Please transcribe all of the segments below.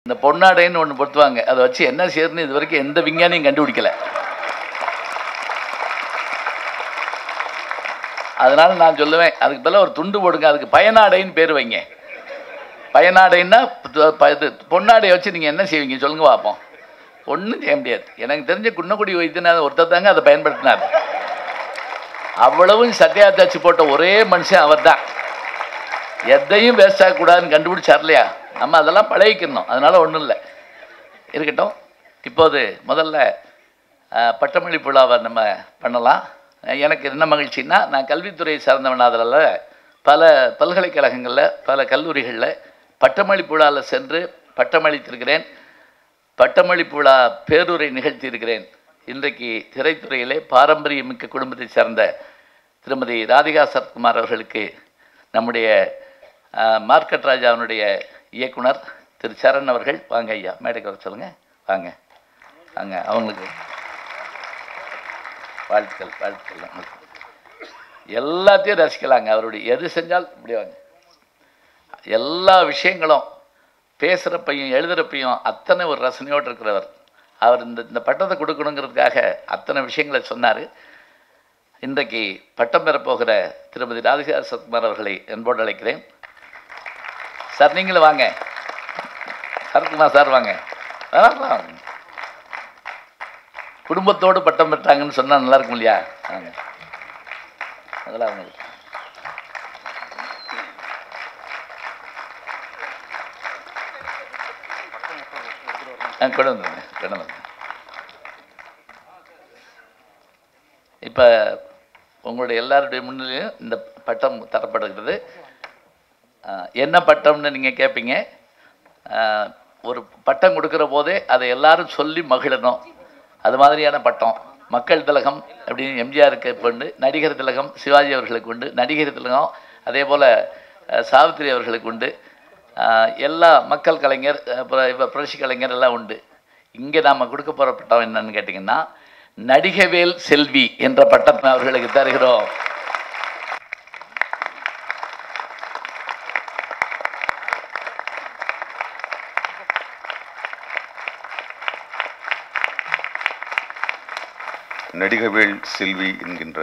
இந்த பொன்னாடைன்னு ஒன்று பொறுத்துவாங்க. அதை வச்சு என்ன செய்யறதுன்னு இது வரைக்கும் எந்த விஞ்ஞானியும் கண்டுபிடிக்கல. அதனால நான் சொல்லுவேன், அதுக்கு பதிலாக ஒரு துண்டு போடுங்க, அதுக்கு பயனாடைன்னு பேர் வைங்க. பயனாடைன்னா பொன்னாடையை வச்சு நீங்கள் என்ன செய்வீங்க சொல்லுங்க பார்ப்போம். ஒன்றும் செய்ய முடியாது. எனக்கு தெரிஞ்ச குன்னக்குடி வைத்தியநாதன் ஒருத்தர் தாங்க அதை பயன்படுத்தினார். அவ்வளவும் சட்டையா தச்சு போட்ட ஒரே மனுஷன் அவர் தான். எதையும் வேஸ்ட் ஆகக்கூடாதுன்னு கண்டுபிடிச்சார் இல்லையா? நம்ம அதெல்லாம் பழகிக்கணும். அதனால் ஒன்றும் இல்லை, இருக்கட்டும். இப்போது முதல்ல பட்டமளிப்பு விழாவை நம்ம பண்ணலாம். எனக்கு என்ன மகிழ்ச்சின்னா, நான் கல்வித்துறையை சார்ந்தவன். அதில் பல பல்கலைக்கழகங்களில் பல கல்லூரிகளில் பட்டமளிப்பு விழாவில் சென்று பட்டமளித்திருக்கிறேன். பட்டமளிப்பு விழா பேருரை நிகழ்த்தியிருக்கிறேன். இன்றைக்கு திரைத்துறையிலே பாரம்பரியமிக்க குடும்பத்தை சேர்ந்த திருமதி ராதிகா சரத்குமார் அவர்களுக்கு நம்முடைய மார்க்கெட் ராஜாவினுடைய இயக்குனர் திரு சரண் அவர்கள், வாங்க ஐயா மேடைக்கு வர சொல்லுங்கள். வாங்க வாங்க, அவங்களுக்கு வாழ்த்துக்கள். வாழ்த்துக்கள். அவங்களுக்கு எல்லாத்தையும் ரசிக்கலாங்க. அவருடைய எது செஞ்சால் இப்படி வாங்க, எல்லா விஷயங்களும் பேசுகிறப்பையும் எழுதுகிறப்பையும் அத்தனை ஒரு ரசனையோடு இருக்கிறவர். அவர் இந்த பட்டத்தை கொடுக்கணுங்கிறதுக்காக அத்தனை விஷயங்களை சொன்னார். இன்றைக்கு பட்டம் பெறப்போகிற திருமதி ராதிகா சரத்குமார் அவர்களை என்போடு அழைக்கிறேன். சார் நீங்களும் வாங்க. சரத்குமார் சார் வாங்க. வாங்க. குடும்பத்தோடு பட்டம் பெற்றாங்கன்னு சொன்னால் நல்லா இருக்கும் இல்லையா? வாங்க. அதெல்லாம் அவங்களுக்கு கொண்டு வந்துருங்க. இப்போ உங்களுடைய எல்லாருடைய முன்னிலையும் இந்த பட்டம் தரப்படுகிறது. என்ன பட்டம்னு நீங்கள் கேட்பீங்க. ஒரு பட்டம் கொடுக்குற போதே அதை எல்லாரும் சொல்லி மகிழணும். அது மாதிரியான பட்டம். மக்கள் திலகம் அப்படின்னு எம்ஜிஆருக்கு உண்டு, நடிகர் திலகம் சிவாஜி அவர்களுக்கு உண்டு, நடிகர் திலகம் அதே போல் சாவித்திரி அவர்களுக்கு உண்டு, எல்லா மக்கள் கலைஞர் அப்புறம் புரட்சி கலைஞர் எல்லாம் உண்டு. இங்கே நாம் கொடுக்க போகிற பட்டம் என்னன்னு கேட்டிங்கன்னா, நடிகவேல் செல்வி என்ற பட்டத்தை அவர்களுக்கு தருகிறோம். நடிகவேல் செல்வி என்கின்ற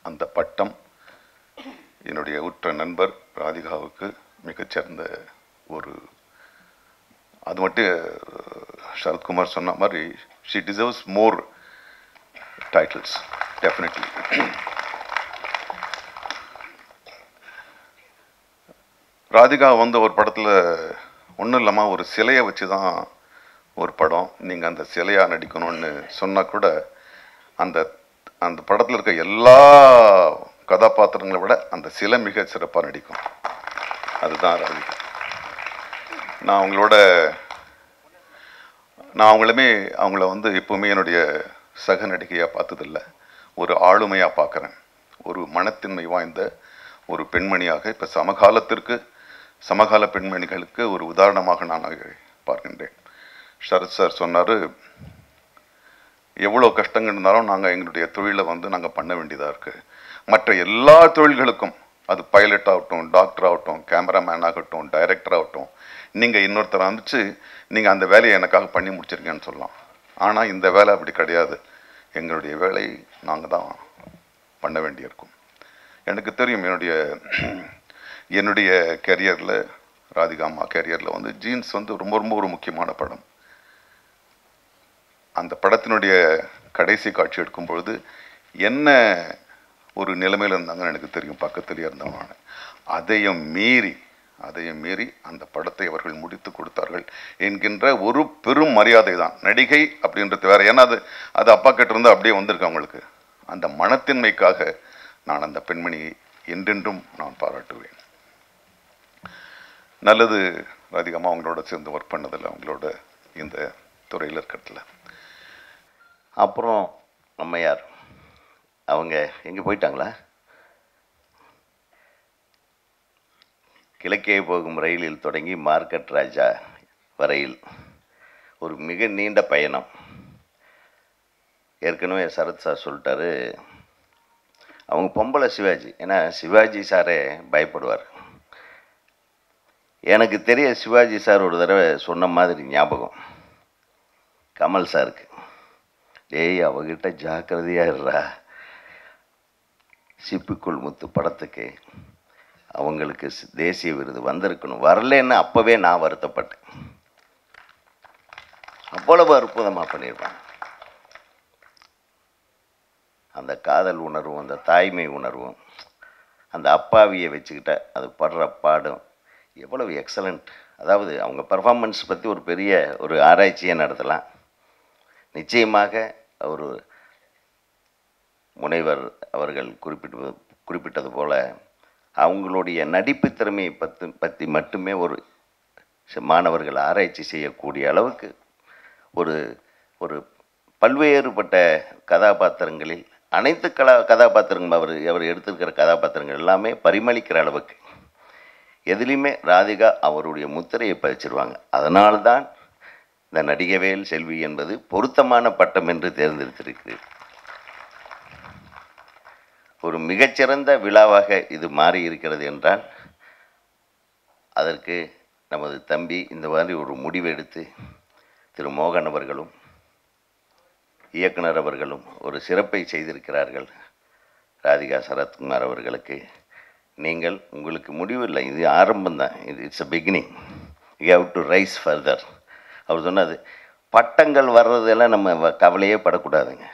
அந்த பட்டம் என்னுடைய உற்ற நண்பர் ராதிகாவுக்கு மிகச்சிறந்த ஒரு, அது மட்டும் சரத்குமார் சொன்ன மாதிரி she deserves more titles definitely. Radhika ஒரு படத்தில் ஒன்றும் இல்லாமல் ஒரு சிலையை வச்சு தான் ஒரு படம். நீங்கள் அந்த சிலையாக நடிக்கணும்னு சொன்னால் கூட அந்த அந்த படத்தில் இருக்க எல்லா கதாபாத்திரங்களை விட அந்த சிலை மிக சிறப்பாக நடிக்கும். அதுதான் ராதிகா. நான் அவங்கள எப்போவுமே என்னுடைய சக நடிகையாக பார்த்ததில்லை. ஒரு ஆளுமையாக பார்க்குறேன். ஒரு மனத்தின்மை வாய்ந்த ஒரு பெண்மணியாக இப்போ சமகால பெண்மணிகளுக்கு ஒரு உதாரணமாக நான் பார்க்கின்றேன். சரத் சார் சொன்னார், எவ்வளோ கஷ்டங்கள் இருந்தாலும் நாங்கள் எங்களுடைய தொழிலை நாங்கள் பண்ண வேண்டியதாக இருக்குது. மற்ற எல்லா தொழில்களுக்கும், அது பைலட் ஆகட்டும், டாக்டர் ஆகட்டும், கேமராமேன் ஆகட்டும், டைரக்டர் ஆகட்டும், நீங்கள் இன்னொருத்தர் வந்துச்சு நீங்கள் அந்த வேலையை எனக்காக பண்ணி முடிச்சிருக்கேன்னு சொல்லலாம். ஆனால் இந்த வேலை அப்படி கிடையாது. எங்களுடைய வேலை நாங்கள் தான் பண்ண வேண்டியிருக்கும். எனக்கு தெரியும் என்னுடைய கேரியரில், ராதிகா அம்மா கேரியரில் ஜீன்ஸ் ரொம்ப ரொம்ப ஒரு முக்கியமான படம். அந்த படத்தினுடைய கடைசி காட்சி எடுக்கும் பொழுது என்ன ஒரு நிலைமையில் இருந்தாங்கன்னு எனக்கு தெரியும். பக்கத்திலே இருந்தவங்க. அதையும் மீறி அந்த படத்தை அவர்கள் முடித்து கொடுத்தார்கள் என்கின்ற ஒரு பெரும் மரியாதை தான். நடிகை அப்படின்றது வேற. ஏன்னா அது அப்பா கிட்ட இருந்து அப்படியே வந்திருக்கு அவங்களுக்கு. அந்த மனத்தின்மைக்காக நான் அந்த பெண்மணியை என்றென்றும் நான் பாராட்டுவேன். நல்லது ராதிகாமா, அவங்களோட சேர்ந்து ஒர்க் பண்ணதில்லை, அவங்களோட இந்த துறையில் இருக்கிறதுல. அப்புறம் அம்மையார் அவங்க எங்கே போயிட்டாங்களா? கிழக்கே போகும் ரயிலில் தொடங்கி மார்க்கெட் ராஜா வரையில் ஒரு மிக நீண்ட பயணம். ஏற்கனவே சரத் சார் சொல்லிட்டாரு, அவங்க பொம்பளை சிவாஜி. ஏன்னா சிவாஜி சாரே பயப்படுவார். எனக்கு தெரிய சிவாஜி சார் ஒரு தடவை சொன்ன மாதிரி ஞாபகம் கமல் சாருக்கு, டேய் அவகிட்ட ஜாக்கிரதையா இருறா, சிப்பிக்குள் முத்து படத்துக்கு அவங்களுக்கு தேசிய விருது வந்திருக்கணும், வரலன்னு அப்போவே நான் வருத்தப்பட்டேன். அவ்வளவு அற்புதமாக பண்ணியிருப்பாங்க. அந்த காதல் உணர்வும் அந்த தாய்மை உணர்வும் அந்த அப்பாவியை வச்சுக்கிட்ட அது படுற பாடும் எவ்வளவு எக்ஸலண்ட். அதாவது அவங்க பெர்ஃபார்மன்ஸ் பற்றி ஒரு பெரிய ஒரு ஆராய்ச்சியை நடத்தலாம். நிச்சயமாக ஒரு முனைவர் அவர்கள் குறிப்பிட்டது போல் அவங்களுடைய நடிப்பு திறமையை பற்றி மட்டுமே ஒரு மாணவர்கள் ஆராய்ச்சி செய்யக்கூடிய அளவுக்கு ஒரு ஒரு பல்வேறுபட்ட கதாபாத்திரங்களில் அனைத்து கதாபாத்திரங்களும் அவர் எடுத்திருக்கிற கதாபாத்திரங்கள் எல்லாமே பரிமளிக்கிற அளவுக்கு எதுலேயுமே ராதிகா அவருடைய முத்திரையை பதிச்சிருவாங்க. அதனால்தான் இந்த நடிகவேல் செல்வி என்பது பொருத்தமான பட்டம் என்று தேர்ந்தெடுத்திருக்கிறேன். ஒரு மிகச்சிறந்த விழாவாக இது மாறி இருக்கிறது என்றால் அதற்கு நமது தம்பி இந்த மாதிரி ஒரு முடிவெடுத்து திரு மோகன் அவர்களும் இயக்குனர் அவர்களும் ஒரு சிறப்பை செய்திருக்கிறார்கள். ராதிகா சரத்குமார் அவர்களுக்கு நீங்கள் உங்களுக்கு முடிவில்லை, இது ஆரம்பம்தான், it's a beginning, you have to rise further. அவர் சொன்னது பட்டங்கள் வர்றதெல்லாம் நம்ம கவலையே படக்கூடாதுங்க.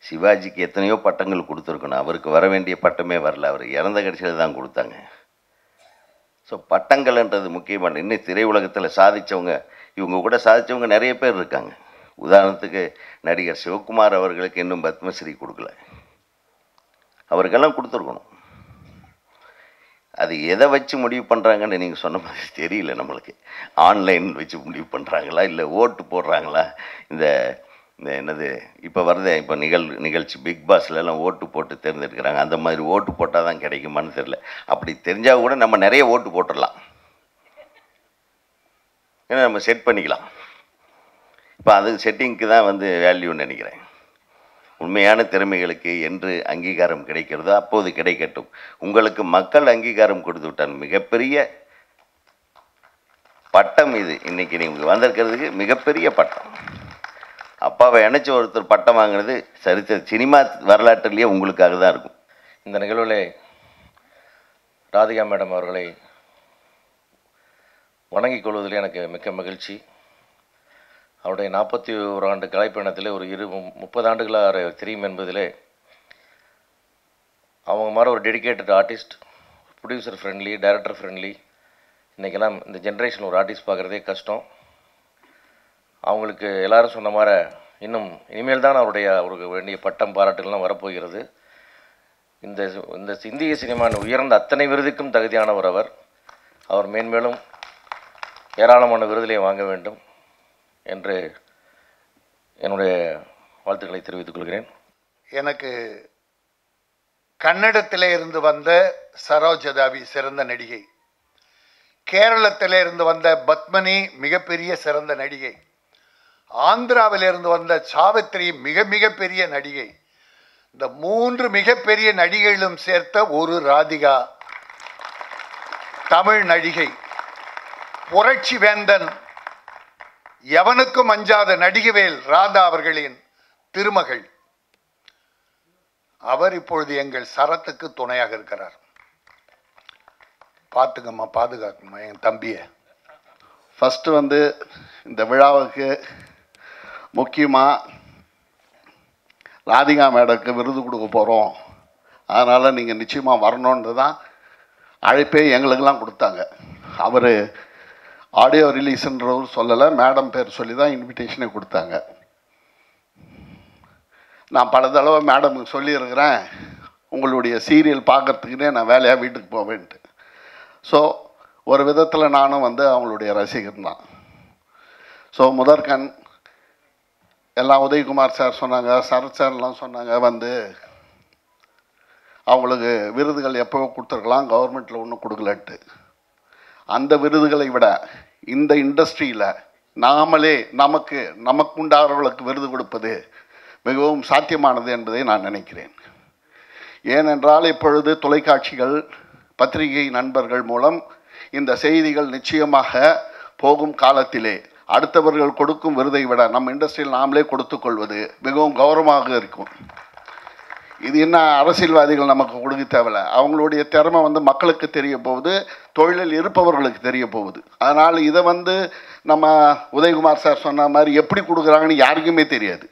சிவாஜிக்கு எத்தனையோ பட்டங்கள் கொடுத்துருக்கணும், அவருக்கு வர வேண்டிய பட்டமே வரல, அவர் இறந்த கடைசியில் தான் கொடுத்தாங்க. ஸோ பட்டங்கள்ன்றது முக்கியமான. இன்னும் திரையுலகத்தில் சாதித்தவங்க, இவங்க கூட சாதித்தவங்க நிறைய பேர் இருக்காங்க. உதாரணத்துக்கு நடிகர் சிவகுமார் அவர்களுக்கு இன்னும் பத்மஸ்ரீ கொடுக்கல, அவருக்கெல்லாம் கொடுத்துருக்கணும். அது எதை வச்சு முடிவு பண்ணுறாங்கன்னு நீங்கள் சொன்ன மாதிரி தெரியல நம்மளுக்கு. ஆன்லைன் வச்சு முடிவு பண்ணுறாங்களா, இல்லை ஓட்டு போடுறாங்களா? இந்த என்னது இப்போ வருது, இப்போ நிகழ்ச்சி பிக் பாஸ்லாம் ஓட்டு போட்டு தேர்ந்தெடுக்கிறாங்க, அந்த மாதிரி ஓட்டு போட்டால் தான் கிடைக்குமான்னு தெரியல. அப்படி தெரிஞ்சால் கூட நம்ம நிறைய ஓட்டு போட்டுடலாம், ஏன்னா நம்ம செட் பண்ணிக்கலாம். இப்போ அது செட்டிங்க்கு தான் வேல்யூன்னு நினைக்கிறேன். உண்மையான திறமைகளுக்கு என்று அங்கீகாரம் கிடைக்கிறதோ அப்போது கிடைக்கட்டும். உங்களுக்கு மக்கள் அங்கீகாரம் கொடுத்து விட்டால் மிகப்பெரிய பட்டம் இது. இன்றைக்கி நீங்கள் வந்திருக்கிறதுக்கு மிகப்பெரிய பட்டம். அப்பாவை இணைச்சி ஒருத்தர் பட்டம் வாங்கினது சரித்திர சினிமா வரலாற்றிலேயே உங்களுக்காக தான் இருக்கும். இந்த நிகழ்வில் ராதிகா மேடம் அவர்களை வணங்கிக் கொள்வதில் எனக்கு மிக்க மகிழ்ச்சி. அவருடைய 41 ஆண்டு கலைப்பயணத்தில் ஒரு 30 ஆண்டுகளாக தெரியும் என்பதிலே அவங்க மாதிரி ஒரு dedicated artist, producer friendly, director friendly, இன்றைக்கெல்லாம் இந்த ஜென்ரேஷன் ஒரு ஆர்டிஸ்ட் பார்க்குறதே கஷ்டம். அவங்களுக்கு எல்லாரும் சொன்ன மாதிரி இனிமேல் தான் அவருக்கு வேண்டிய பட்டம் பாராட்டுகள்லாம் வரப்போகிறது. இந்த இந்திய சினிமாவின் உயர்ந்த அத்தனை விருதுக்கும் தகுதியானவர் அவர் மேன்மேலும் ஏராளமான விருதுகளை வாங்க வேண்டும் என்று என்னுடைய வாழ்த்துக்களை தெரிவித்துக் கொள்கிறேன். எனக்கு கன்னடத்திலே இருந்து வந்த சரோஜதாவி சிறந்த நடிகை, கேரளத்திலே இருந்து வந்த பத்மனி மிகப்பெரிய சிறந்த நடிகை, ஆந்திராவிலிருந்து வந்த சாவித்ரி மிக பெரிய நடிகை, இந்த 3 மிகப்பெரிய நடிகைகளும் சேர்த்த ஒரு ராதிகா தமிழ் நடிகை, புரட்சி வேந்தன், எவனுக்கும் அஞ்சாத நடிகவேல் ராதா அவர்களின் திருமகள். அவர் இப்பொழுது எங்கள் சரத்துக்கு துணையாக இருக்கிறார். பார்த்துக்கம்மா, பாதுகாக்கணுமா என் தம்பியை. ஃபஸ்ட்டு இந்த விழாவுக்கு முக்கியமாக ராதிகா மேடம்க்கு விருது கொடுக்க போகிறோம், அதனால் நீங்கள் நிச்சயமாக வரணுன்றது தான் அழைப்பே எங்களுக்கெல்லாம் கொடுத்தாங்க. அவர் ஆடியோ ரிலீஸுன்றவர் சொல்லலை, மேடம் பேர் சொல்லி தான் இன்விடேஷனே கொடுத்தாங்க. நான் பல தடவை மேடமுக்கு சொல்லியிருக்கிறேன், உங்களுடைய சீரியல் பார்க்குறதுக்குன்னே நான் வேலையாக வீட்டுக்கு போவேன்ட்டு. ஸோ ஒரு விதத்தில் நானும் அவங்களுடைய ரசிகர் தான். ஸோ முதற்கண் எல்லாம் உதயகுமார் சார் சொன்னாங்க, சரத் சார்லாம் சொன்னாங்க, அவங்களுக்கு விருதுகள் எப்போவோ கொடுத்துருக்கலாம், கவர்மெண்ட்டில் ஒன்றும் கொடுக்கலன்ட்டு. அந்த விருதுகளை விட இந்த இண்டஸ்ட்ரியில் நாமளே நமக்குண்டானவர்களுக்கு விருது கொடுப்பது மிகவும் சாத்தியமானது என்பதை நான் நினைக்கிறேன். ஏனென்றால் இப்பொழுது தொலைக்காட்சிகள், பத்திரிகை நண்பர்கள் மூலம் இந்த செய்திகள் நிச்சயமாக போகும் காலத்திலே அடுத்தவர்கள் கொடுக்கும் விருதை விட நம்ம இண்டஸ்ட்ரியில் நாமளே கொடுத்துக்கொள்வது மிகவும் கௌரவமாக இருக்கும். இது என்ன அரசியல்வாதிகள் நமக்கு கொடுக்க தேவையில்ல, அவங்களுடைய திறமை வந்து மக்களுக்கு தெரிய போகுது, தொழிலில் இருப்பவர்களுக்கு தெரிய போகுது. அதனால் இதை வந்து நம்ம உதயகுமார் சார் சொன்ன மாதிரி எப்படி கொடுக்குறாங்கன்னு யாருக்குமே தெரியாது.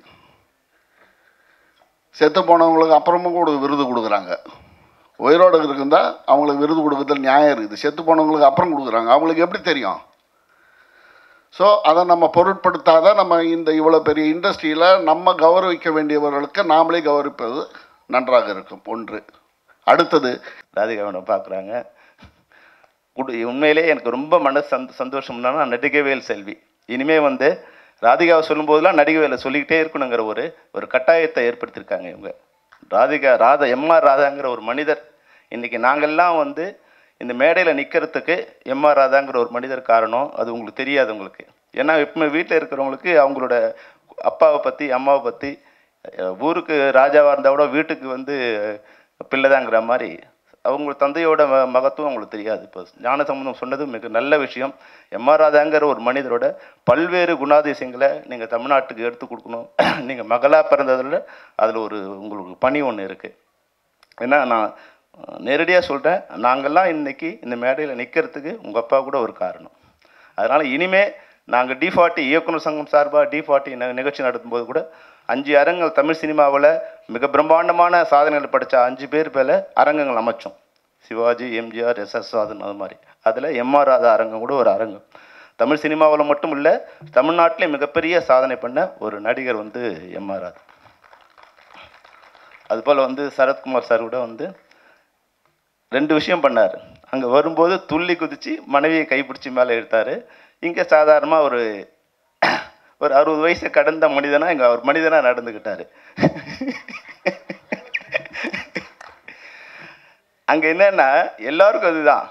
செத்து போனவங்களுக்கு அப்புறமும் கூட விருது கொடுக்குறாங்க. உயிரோடு இருந்தால் அவங்களுக்கு விருது கொடுக்குறதுல நியாயம் இருக்குது. செத்து போனவங்களுக்கு அப்புறம் கொடுக்குறாங்க, அவங்களுக்கு எப்படி தெரியும்? ஸோ அதை நம்ம பொருட்படுத்தாத நம்ம இந்த இவ்வளோ பெரிய இண்டஸ்ட்ரியில் நம்ம கௌரவிக்க வேண்டியவர்களுக்கு நாமளே கௌரவிப்பது நன்றாக இருக்கும். ஒன்று. அடுத்தது ராதிகாவை பார்க்குறாங்க. உண்மையிலே எனக்கு ரொம்ப சந்தோஷம்னா நடிகவேல் செல்வி இனிமேல் வந்து ராதிகாவை சொல்லும்போதெல்லாம் நடிகவேலை சொல்லிக்கிட்டே இருக்கணுங்கிற ஒரு கட்டாயத்தை ஏற்படுத்தியிருக்காங்க இவங்க. எம்ஆர் ராதாங்கிற ஒரு மனிதர், இன்றைக்கி நாங்கள்லாம் வந்து இந்த மேடையில் நிற்கிறதுக்கு எம்ஆர் ராதாங்கிற ஒரு மனிதர் காரணம். அது உங்களுக்கு தெரியாது உங்களுக்கு. ஏன்னா எப்பவுமே வீட்டில் இருக்கிறவங்களுக்கு அவங்களோட அப்பாவை பற்றி அம்மாவை பற்றி ஊருக்கு ராஜாவாக இருந்தால் கூட வீட்டுக்கு வந்து பிள்ளைதாங்கிற மாதிரி அவங்க தந்தையோட மகத்துவம் அவங்களுக்கு தெரியாது. இப்போ ஞானசம்பந்தம் சொன்னது மிக நல்ல விஷயம். எம்ஆர் ராதாங்கிற ஒரு மனிதரோட பல்வேறு குணாதிசயங்களை நீங்கள் தமிழ்நாட்டுக்கு எடுத்து கொடுக்கணும். நீங்கள் மகளாக பிறந்ததில் அதில் உங்களுக்கு பணி ஒன்று இருக்குது. ஏன்னா நான் நேரடியாக சொல்கிறேன், நாங்கள்லாம் இன்றைக்கி இந்த மேடையில் நிற்கிறதுக்கு உங்கள் அப்பா கூட ஒரு காரணம். அதனால் இனிமேல் நாங்கள் D40 இயக்குனர் சங்கம் சார்பாக D40 நிகழ்ச்சி நடத்தும்போது கூட 5 அரங்குகள் தமிழ் சினிமாவில் மிக பிரம்மாண்டமான சாதனைகள் படித்த 5 பேர் பேரில் அரங்கங்கள் அமைச்சோம். சிவாஜி, எம்ஜிஆர், SS சாதன், அது மாதிரி. அதில் எம்ஆர் ராதா அரங்கம் கூட ஒரு அரங்கம். தமிழ் சினிமாவில் மட்டும் இல்லை, தமிழ்நாட்டிலே மிகப்பெரிய சாதனை பண்ண ஒரு நடிகர் வந்து எம்ஆர் ராதா. அதுபோல் வந்து சரத்குமார் சார் கூட வந்து 2 விஷயம் பண்ணார். அங்கே வரும்போது துள்ளி குதித்து மனைவியை கைப்பிடிச்சி மேலே எடுத்தார். இங்கே சாதாரணமாக ஒரு 60 வயசை கடந்த மனிதனாக இங்கே ஒரு மனிதனாக நடந்துக்கிட்டார். அங்கே என்னென்னா எல்லாருக்கும் அதுதான்.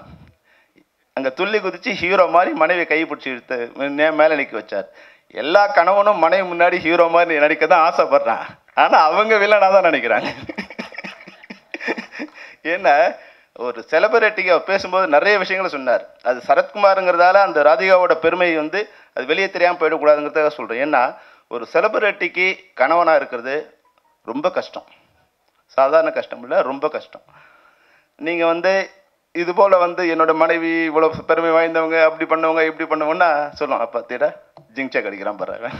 அங்கே துள்ளி குதித்து ஹீரோ மாதிரி மனைவியை கைப்பிடிச்சி எடுத்து மேலே நிற்க வச்சார். எல்லா கணவனும் மனைவி முன்னாடி ஹீரோ மாதிரி நடிக்க தான் ஆசைப்பட்றான். ஆனால் அவங்க வில்லனாக தான் நினைக்கிறாங்க. ஏன்னா ஒரு செலிபிரிட்டிக்கு பேசும்போது நிறைய விஷயங்களை சொன்னார். அது சரத்குமாருங்கிறதால அந்த ராதிகாவோட பெருமை வந்து அது வெளியே தெரியாமல் போயிடக்கூடாதுங்கிறத சொல்கிறேன். ஏன்னா ஒரு செலிபிரிட்டிக்கு கணவனாக இருக்கிறது ரொம்ப கஷ்டம். சாதாரண கஷ்டம் இல்லை, ரொம்ப கஷ்டம். நீங்கள் வந்து இதுபோல் வந்து என்னோடய மனைவி இவ்வளோ பெருமை வாய்ந்தவங்க, அப்படி பண்ணவங்க இப்படி பண்ணவங்கன்னா சொல்லுவோம், அப்போ தேடா ஜிங்சா கடிக்கிறான் பாரு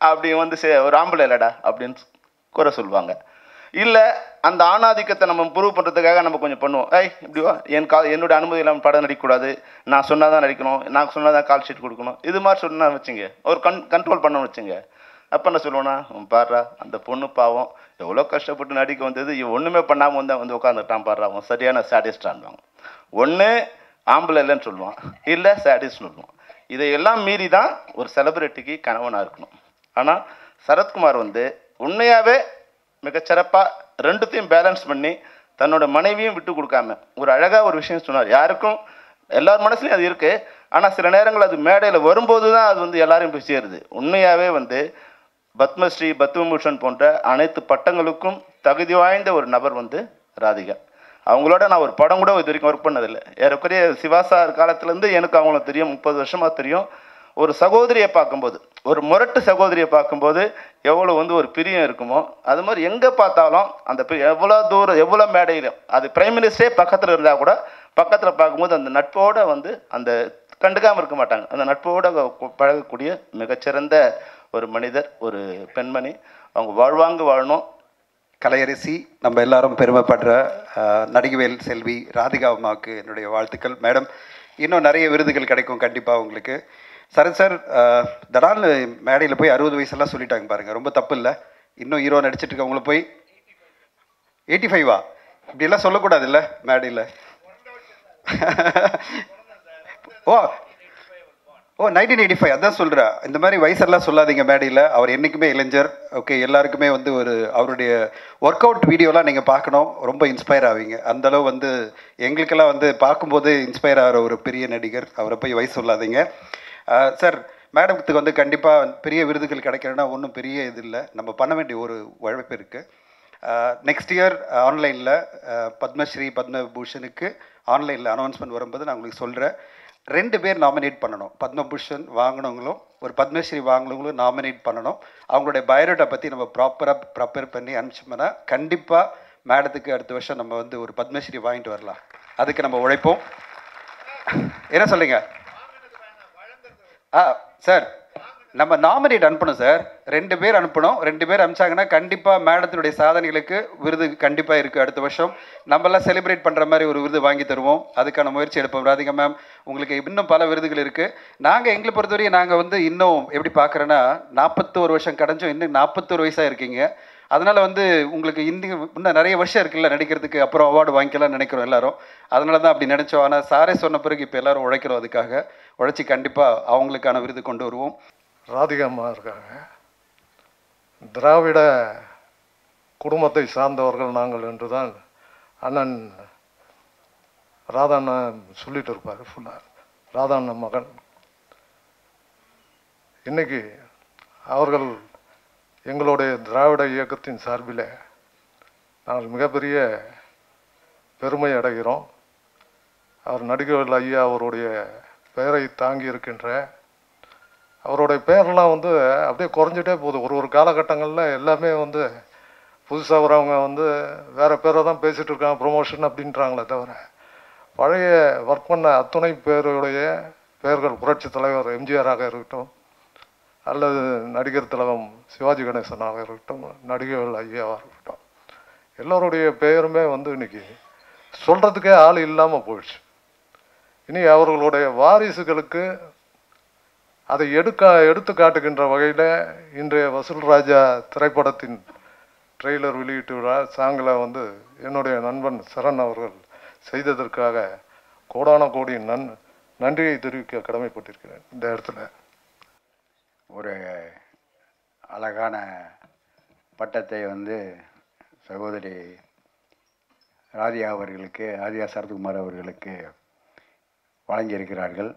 அப்படி வந்து ஒரு ஆம்பளை இல்லைடா அப்படின்னு குறை சொல்லுவாங்க. இல்லை அந்த ஆணாதிக்கத்தை நம்ம ப்ரூவ் பண்ணுறதுக்காக நம்ம கொஞ்சம் பண்ணுவோம். இப்படிவா என்னோட அனுமதி இல்லாமல் படம் நடிக்கக்கூடாது, நான் சொன்னால் தான் நடிக்கணும், நான் சொன்னால் தான் கால் ஷீட் கொடுக்கணும், இது மாதிரி சொன்னால் வச்சுங்க ஒரு கண்ட்ரோல் பண்ண வச்சுங்க. அப்போ என்ன சொல்லுவோன்னா, பாடுறா அந்த பொண்ணு பாவம் எவ்வளோ கஷ்டப்பட்டு நடிக்க வந்தது, இவன் ஒன்றுமே பண்ணாமல் வந்து உட்காந்துட்டான் பாடுறா, அவன் சரியான சாடிஸ்டான்வாங்க. ஒன்று ஆம்பளை இல்லைன்னு சொல்லுவான், இல்லை சாடிஸ்ட்னு சொல்லுவான். இதையெல்லாம் மீறி தான் ஒரு செலிபிரிட்டிக்கு கணவனாக இருக்கணும். ஆனால் சரத்குமார் வந்து உண்மையாகவே மிகச்சிறப்பாக ரெண்டுத்தையும் பேலன்ஸ் பண்ணி தன்னோட மனைவியும் விட்டு கொடுக்காம ஒரு அழகாக ஒரு விஷயம் சொன்னார். யாருக்கும் எல்லார் மனசுலையும் அது இருக்குது, ஆனால் சில நேரங்கள் அது மேடையில் வரும்போது தான் அது வந்து எல்லாரையும் போய் சேருது. உண்மையாகவே வந்து பத்மஸ்ரீ, பத்மபூஷன் போன்ற அனைத்து பட்டங்களுக்கும் தகுதி வாய்ந்த ஒரு நபர் வந்து ராதிகா. அவங்களோட நான் ஒரு படம் கூட இது வரைக்கும் ஒர்க் பண்ணதில்லை. ஏறக்குறைய சிவாசார் காலத்துலேருந்து எனக்கு அவங்கள தெரியும், 30 வருஷமாக தெரியும். ஒரு சகோதரியை பார்க்கும்போது, ஒரு முரட்டு சகோதரியை பார்க்கும்போது எவ்வளோ வந்து ஒரு பிரியம் இருக்குமோ, அது மாதிரி எங்கே பார்த்தாலும் அந்த எவ்வளோ தூரம் எவ்வளோ மேடையிலும் அது பிரைம் மினிஸ்டரே பக்கத்தில் இருந்தால் கூட பக்கத்தில் பார்க்கும்போது அந்த நட்போடு வந்து அந்த கண்டுக்காமல் இருக்க மாட்டாங்க. அந்த நட்போடு பழகக்கூடிய மிகச்சிறந்த ஒரு மனிதர், ஒரு பெண்மணி. அவங்க வாழ்வாங்கு வாழணும். கலையரசி, நம்ம எல்லாரும் பெருமைப்படுற நடிகவேல் செல்வி ராதிகா அம்மாவுக்கு என்னுடைய வாழ்த்துக்கள். மேடம், இன்னும் நிறைய விருதுகள் கிடைக்கும் கண்டிப்பாக உங்களுக்கு. சரண் சார், தடால்னு மேடையில் போய் 60 வயசெல்லாம் சொல்லிட்டாங்க பாருங்கள், ரொம்ப தப்பு இல்லை. இன்னும் ஹீரோ நடிச்சிட்டு இருக்கவங்கள போய் 85வா இப்படியெல்லாம் சொல்லக்கூடாது இல்லை மேடையில். ஓ 1985, அதான் சொல்கிறேன். இந்த மாதிரி வயசெல்லாம் சொல்லாதீங்க மேடையில். அவர் என்றைக்குமே இளைஞர். ஓகே, எல்லாருக்குமே வந்து அவருடைய ஒர்க் அவுட் வீடியோலாம் நீங்கள் பார்க்கணும், ரொம்ப இன்ஸ்பயர் ஆவீங்க. அந்தளவு வந்து எங்களுக்கெல்லாம் வந்து பார்க்கும்போது இன்ஸ்பயர் ஆகிற ஒரு பெரிய நடிகர். அவரை போய் வயசு சொல்லாதீங்க. சார், மேடத்துக்கு வந்து கண்டிப்பாக பெரிய விருதுகள் கிடைக்கணும்னா ஒன்றும் பெரிய இது இல்லை, நம்ம பண்ண வேண்டிய ஒரு உழைப்பு இருக்குது. நெக்ஸ்ட் இயர் ஆன்லைனில் பத்மஸ்ரீ பத்மபூஷனுக்கு ஆன்லைனில் அனௌன்ஸ்மெண்ட் வரும்போது நான் உங்களுக்கு சொல்கிறேன். 2 பேர் நாமினேட் பண்ணணும். பத்மபூஷன் வாங்கினவங்களும் ஒரு பத்மஸ்ரீ வாங்கினவங்களும் நாமினேட் பண்ணணும். அவங்களுடைய பயோடேட்டா பற்றி நம்ம ப்ராப்பராக ப்ரிப்பேர் பண்ணி அனுப்பிச்சோம்னா கண்டிப்பாக மேடத்துக்கு அடுத்த வருஷம் நம்ம வந்து ஒரு பத்மஸ்ரீ வாங்கிட்டு வரலாம். அதுக்கு நம்ம உழைப்போம். என்ன சொல்லுங்க? சார் நம்ம நாமினேட் அனுப்பணும் சார். 2 பேர் அனுப்பணும். 2 பேர் அனுப்பிச்சாங்கன்னா கண்டிப்பாக மேடத்தினுடைய சாதனைகளுக்கு விருது கண்டிப்பாக இருக்குது. அடுத்த வருஷம் நம்மளாம் செலிப்ரேட் பண்ணுற மாதிரி ஒரு விருது வாங்கி தருவோம். அதுக்கான முயற்சி எடுப்போம். ராதிகா மேம், உங்களுக்கு இன்னும் பல விருதுகள் இருக்குது. நாங்கள் எங்களை பொறுத்தவரையும் நாங்கள் வந்து இன்னும் எப்படி பார்க்குறோன்னா 41 வருஷம் கடைஞ்சோம், இன்னும் 41 வயசாக இருக்கீங்க. அதனால் வந்து உங்களுக்கு இன்னும் நிறைய வருஷம் இருக்குல்ல நடிக்கிறதுக்கு, அப்புறம் அவார்டு வாங்கிக்கலாம்னு நினைக்கிறோம் எல்லாரும். அதனால தான் அப்படி நினச்சோம். ஆனால் சாரே சொன்ன பிறகு இப்போ எல்லோரும் உழைக்கிறோம். அதுக்காக உழைச்சி கண்டிப்பாக அவங்களுக்கான விருது கொண்டு வருவோம். ராதிகா அம்மா இருக்காங்க. திராவிட குடும்பத்தை சார்ந்தவர்கள் நாங்கள் என்று தான் அண்ணன் ராதாண்ணன் சொல்லிட்டு இருப்பார் ஃபுல்லாக. ராதாண்ணன் மகன் இன்னைக்கு அவர்கள் எங்களுடைய திராவிட இயக்கத்தின் சார்பில் நாங்கள் மிகப்பெரிய பெருமை அடைகிறோம். அவர் நடிகர்கள் ஐயா அவருடைய பெயரை தாங்கி இருக்கின்ற அவருடைய பேர்லாம் வந்து அப்படியே குறைஞ்சிட்டே போகுது. ஒரு காலகட்டங்களில் எல்லாமே வந்து புதுசாக வரவங்க வந்து வேறு பேரை தான் பேசிகிட்டு இருக்காங்க, ப்ரொமோஷன் அப்படின்றாங்களே தவிர பழைய ஒர்க் பண்ண அத்துணை பேருடைய பெயர்கள் புரட்சி தலைவர் எம்ஜிஆராக இருக்கட்டும், அல்லது நடிகர் திலகம் சிவாஜி கணேசனாக இருக்கட்டும், நடிகர்கள் ஐயாவாக இருக்கட்டும், எல்லோருடைய பெயருமே வந்து இன்னைக்கு சொல்கிறதுக்கே ஆள் இல்லாமல் போயிடுச்சு. இனி அவர்களுடைய வாரிசுகளுக்கு அதை எடுத்து காட்டுகின்ற வகையில் இன்றைய வசூல் ராஜா திரைப்படத்தின் ட்ரெய்லர் வெளியீட்டு விழா சாங்கில் வந்து என்னுடைய நண்பன் சரண் அவர்கள் செய்ததற்காக கோடான கோடி நன்றியை தெரிவிக்க கடமைப்பட்டிருக்கிறேன். இந்த இடத்துல ஒரு அழகான பட்டத்தை வந்து சகோதரி ராதிகா அவர்களுக்கு, ராதிகா சரத்குமார் அவர்களுக்கு வழங்கியிருக்கிறார்கள்.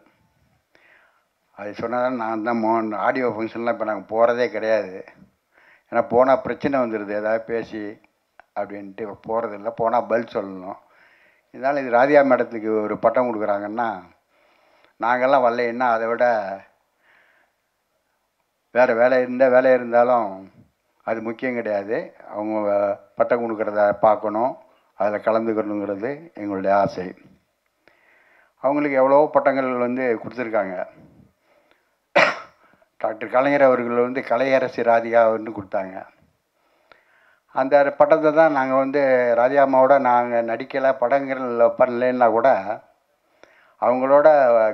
அது சொன்னால் நான் தான் ஆடியோ ஃபங்க்ஷன்லாம் இப்போ நாங்கள் போகிறதே கிடையாது. ஏன்னா போனால் பிரச்சனை வந்துடுது, ஏதாவது பேசி அப்படின்ட்டு போகிறதில்ல. போனால் பதில் சொல்லணும். இதனால் இது ராதிகா மேடத்துக்கு ஒரு பட்டம் கொடுக்குறாங்கன்னா நாங்கள்லாம் வரலைன்னா அதை விட வேறு வேலை இருந்தாலும் அது முக்கியம் கிடையாது. அவங்க பட்டம் கொடுக்குறத பார்க்கணும், அதில் கலந்துக்கணுங்கிறது எங்களுடைய ஆசை. அவங்களுக்கு எவ்வளவோ பட்டங்கள் வந்து கொடுத்துருக்காங்க. டாக்டர் கலைஞர் அவர்கள் வந்து கலையரசி ராதிகான்னு கொடுத்தாங்க. அந்த பட்டத்தை தான் நாங்கள் வந்து ராதிகா அம்மாவோட நாங்கள் நடிக்கலை, படங்கள் பண்ணலைன்னா கூட அவங்களோட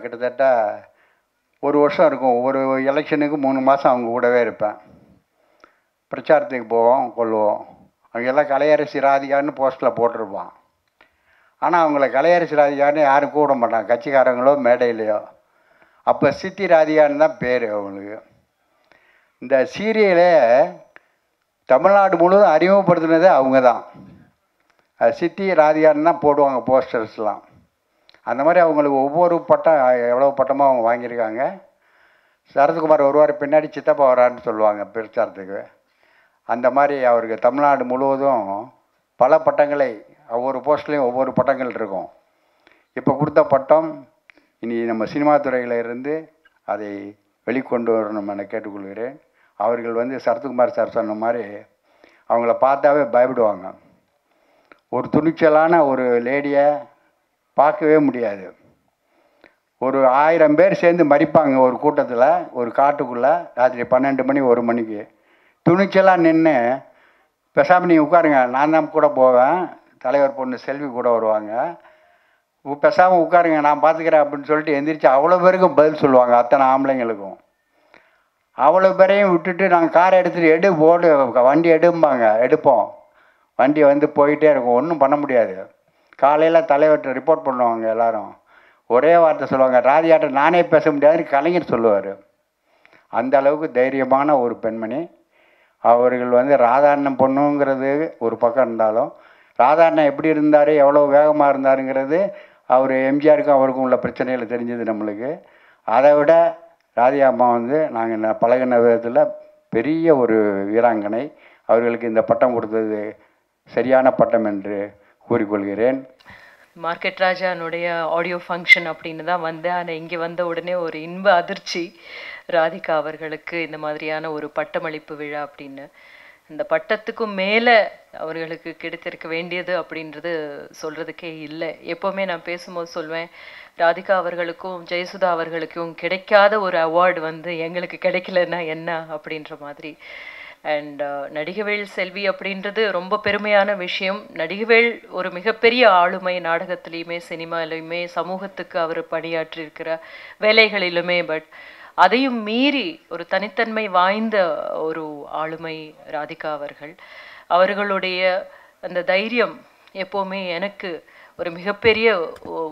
கிட்டத்தட்ட 1 வருஷம் இருக்கும். ஒவ்வொரு எலெக்ஷனுக்கு 3 மாதம் அவங்க கூடவே இருப்பேன். பிரச்சாரத்துக்கு போவோம், கொள்வோம். அங்கெல்லாம் கலையரசி ராதிகான்னு போஸ்ட்டில் போட்டிருப்பான். ஆனால் அவங்கள கலையரசி ராதிகான்னு யாரும் கூட மாட்டாங்க, கட்சிக்காரங்களோ மேடையிலையோ. அப்போ சித்தி ராதிகான்னு தான் பேர் அவங்களுக்கு. இந்த சீரியலே தமிழ்நாடு முழுவதும் அறிமுகப்படுத்தினதே அவங்க தான். சித்தி ராதிகான்னு தான் போடுவாங்க போஸ்டர்ஸ்லாம். அந்த மாதிரி அவங்களுக்கு ஒவ்வொரு பட்டம் எவ்வளோ பட்டமாக அவங்க வாங்கியிருக்காங்க. சரத்குமார் வருவார், பின்னாடி சித்தப்பா வரான்னு சொல்லுவாங்க பிரச்சாரத்துக்கு. அந்த மாதிரி அவருக்கு தமிழ்நாடு முழுவதும் பல பட்டங்களை, ஒவ்வொரு போஸ்ட்லேயும் ஒவ்வொரு பட்டங்கள் இருக்கும். இப்போ கொடுத்த பட்டம் இனி நம்ம சினிமா துறையில் இருந்து அதை வெளிக்கொண்டு வரணும் என கேட்டுக்கொள்கிறேன். அவர்கள் வந்து சரத்குமார் சார் சொன்ன மாதிரி அவங்கள பார்த்தாவே பயப்படுவாங்க. ஒரு துணிச்சலான ஒரு லேடியை பார்க்கவே முடியாது. ஒரு 1000 பேர் சேர்ந்து மறிப்பாங்க ஒரு கூட்டத்தில், ஒரு காட்டுக்குள்ளே ராத்திரி 12 மணி 1 மணிக்கு. துணிச்சலாக நின்று பேசாமல் நீங்கள் உட்காருங்க, நான் தான் கூட போவேன், தலைவர் பொண்ணு செல்வி கூட வருவாங்க, பேசாமல் உட்காருங்க நான் பார்த்துக்கிறேன் அப்படின்னு சொல்லிட்டு எந்திரிச்சு அவ்வளோ பேருக்கும் பதில் சொல்லுவாங்க. அத்தனை ஆம்பளைங்களுக்கும் அவ்வளோ பேரையும் விட்டுட்டு நாங்கள் காரை எடுத்துகிட்டு போடு வண்டி எடுப்போம். வண்டி வந்து போயிட்டே இருக்கும், ஒன்றும் பண்ண முடியாது. காலையில் தலைவர்கிட்ட ரிப்போர்ட் பண்ணுவாங்க எல்லாரும். ஒரே வார்த்தை சொல்லுவாங்க, ராதிகாட்ட நானே பேச முடியாதுன்னு கலைஞர் சொல்லுவார். அந்த அளவுக்கு தைரியமான ஒரு பெண்மணி. அவர்கள் வந்து ராதாண்ணன் பொண்ணுங்கிறது ஒரு பக்கம் இருந்தாலும், ராதாண்ணன் எப்படி இருந்தார், எவ்வளோ வேகமாக இருந்தாருங்கிறது அவர் எம்ஜிஆருக்கும் அவருக்கும் உள்ள பிரச்சனைகளை தெரிஞ்சது நம்மளுக்கு. அதை விட ராதிகா அம்மா வந்து நாங்கள் பழகின விதத்தில் பெரிய ஒரு வீராங்கனை. அவர்களுக்கு இந்த பட்டம் கொடுத்தது சரியான பட்டம் என்று கூறிக்கொள்கிறேன். மார்க்கெட் ராஜானுடைய ஆடியோ ஃபங்க்ஷன் அப்படின்னு தான் வந்தேன். ஆனால் இங்கே வந்த உடனே ஒரு இன்ப அதிர்ச்சி, ராதிகா அவர்களுக்கு இந்த மாதிரியான ஒரு பட்டமளிப்பு விழா அப்படின்னு. இந்த பட்டத்துக்கும் மேலே அவர்களுக்கு கிடைத்திருக்க வேண்டியது அப்படின்றது சொல்கிறதுக்கே இல்லை. எப்போவுமே நான் பேசும்போது சொல்வேன், ராதிகா அவர்களுக்கும் ஜெயசுதா அவர்களுக்கும் கிடைக்காத ஒரு அவார்டு வந்து எங்களுக்கு கிடைக்கலன்னா என்ன அப்படின்ற மாதிரி. அண்ட் நடிகவேல் செல்வி அப்படின்றது ரொம்ப பெருமையான விஷயம். நடிகவேல் ஒரு மிகப்பெரிய ஆளுமை, நாடகத்திலையுமே சினிமாலையுமே சமூகத்துக்கு அவர் பணியாற்றியிருக்கிற வேலைகளிலுமே. பட் அதையும் மீறி ஒரு தனித்தன்மை வாய்ந்த ஒரு ஆளுமை ராதிகா அவர்கள். அவர்களுடைய அந்த தைரியம் எப்போவுமே எனக்கு ஒரு மிகப்பெரிய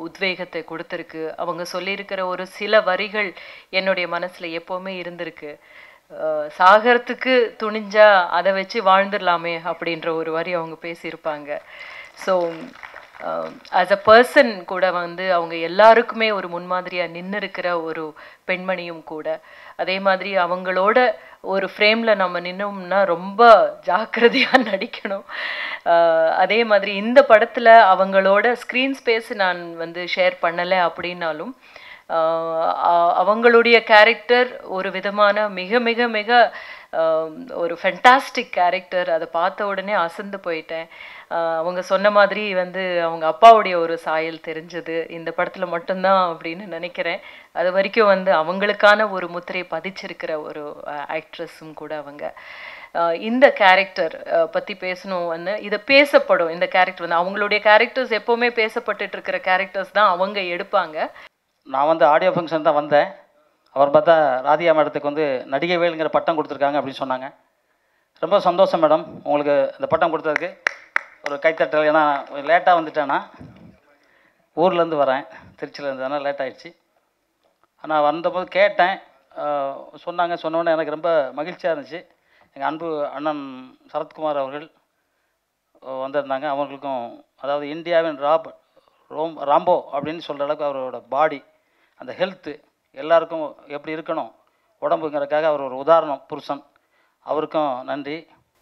உத்வேகத்தை கொடுத்துருக்கு. அவங்க சொல்லியிருக்கிற ஒரு சில வரிகள் என்னுடைய மனசில் எப்போவுமே இருந்திருக்கு. சாகரத்துக்கு துணிஞ்சா அதை வச்சு வாழ்ந்துடலாமே அப்படின்ற ஒரு வரி அவங்க பேசியிருப்பாங்க. ஸோ ஆஸ் அ பர்சன் கூட வந்து அவங்க எல்லாருக்குமே ஒரு முன்மாதிரியாக நின்று இருக்கிற ஒரு பெண்மணியும் கூட. அதே மாதிரி அவங்களோட ஒரு ஃப்ரேமில் நம்ம நின்னோம்னா ரொம்ப ஜாக்கிரதையாக நடிக்கணும். அதே மாதிரி இந்த படத்தில் அவங்களோட ஸ்க்ரீன் ஸ்பேஸ் நான் வந்து ஷேர் பண்ணலை அப்படின்னாலும் அவங்களுடைய கேரக்டர் ஒரு விதமான மிக மிக மிக ஒரு ஃபென்டாஸ்டிக் கேரக்டர். அதை பார்த்த உடனே அசந்து போயிட்டேன். அவங்க சொன்ன மாதிரி வந்து அவங்க அப்பாவுடைய ஒரு சாயல் தெரிஞ்சது இந்த படத்தில் மட்டும்தான் அப்படின்னு நினைக்கிறேன். அது வரைக்கும் வந்து அவங்களுக்கான ஒரு முத்திரை பதிச்சிருக்கிற ஒரு ஆக்ட்ரஸும் கூட அவங்க. இந்த கேரக்டர் பற்றி பேசணும் வந்து இதை பேசப்படும். இந்த கேரக்டர் வந்து அவங்களுடைய கேரக்டர்ஸ் எப்போவுமே பேசப்பட்டுட்டு இருக்கிற கேரக்டர்ஸ் தான் அவங்க எடுப்பாங்க. நான் வந்து ஆடியோ ஃபங்க்ஷன் தான் வந்தேன். அவர் பார்த்தா ராதிகா மேடத்துக்கு வந்து நடிகை வேலுங்கிற பட்டம் கொடுத்துருக்காங்க அப்படின்னு சொன்னாங்க. ரொம்ப சந்தோஷம் மேடம், உங்களுக்கு இந்த பட்டம் கொடுத்ததுக்கு ஒரு கைத்தட்டல். ஏன்னா லேட்டாக வந்துட்டேன்னா, ஊர்லேருந்து வரேன், திருச்சியிலேருந்து, அதனால் லேட் ஆகிடுச்சு. ஆனால் வந்தபோது கேட்டேன், சொன்னோன்னே எனக்கு ரொம்ப மகிழ்ச்சியாக இருந்துச்சு. எங்கள் அன்பு அண்ணன் சரத்குமார் அவர்கள் வந்திருந்தாங்க. அவங்களுக்கும் அதாவது இந்தியாவின் ராம்போ அப்படின்னு சொல்கிற அளவுக்கு அவரோட பாடி, அந்த ஹெல்த்து எல்லாருக்கும் எப்படி இருக்கணும் உடம்புங்கிறதுக்காக அவர் ஒரு உதாரணம் புருஷன். அவருக்கும் நன்றி.